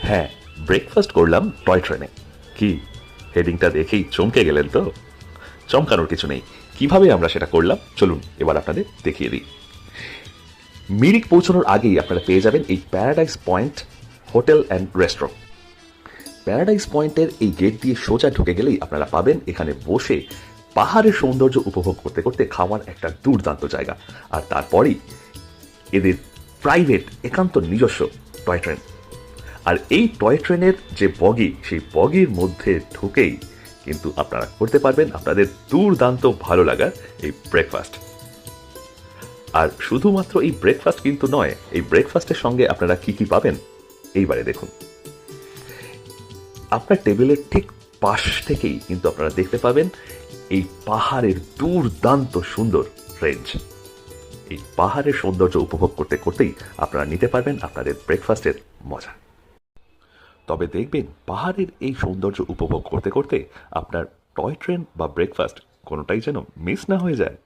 হ্যাঁ, ব্রেকফাস্ট করলাম টয় ট্রেনে। কি, হেডিংটা দেখেই চমকে গেলেন তো? চমকানোর কিছু নেই। কিভাবে আমরা সেটা করলাম চলুন এবার আপনাদের দেখিয়ে দিই। মিরিক পৌঁছানোর আগেই আপনারা পেয়ে যাবেন এই paradise point hotel and restaurant. Paradise পয়েন্টের এই গেট দিয়ে সোজা ঢুকে গেলেই আপনারা পাবেন এখানে বসে পাহাড়ের সৌন্দর্য উপভোগ করতে করতে খাওয়ার একটা দুর্দান্ত জায়গা। আর তারপরেই এদের প্রাইভেট একান্ত নিজস্ব টয় ট্রেন। আর এই টয় ট্রেনের যে বগি, সেই বগির মধ্যে ঢুকেই কিন্তু আপনারা করতে পারবেন আপনাদের দুর্দান্ত ভালো লাগার এই ব্রেকফাস্ট। আর শুধুমাত্র এই ব্রেকফাস্ট কিন্তু নয়, এই ব্রেকফাস্টের সঙ্গে আপনারা কি কি পাবেন এইবারে দেখুন। আপনার টেবিলের ঠিক পাশ থেকেই কিন্তু আপনারা দেখতে পাবেন এই পাহাড়ের দুর্দান্ত সুন্দর রেঞ্জ। এই পাহাড়ের সৌন্দর্য উপভোগ করতে করতেই আপনারা নিতে পারবেন আপনাদের ব্রেকফাস্টের মজা। তবে দেখবেন পাহাড়ের এই সৌন্দর্য উপভোগ করতে করতে আপনার টয় ট্রেন বা ব্রেকফাস্ট কোনোটাই যেন মিস না হয়ে যায়।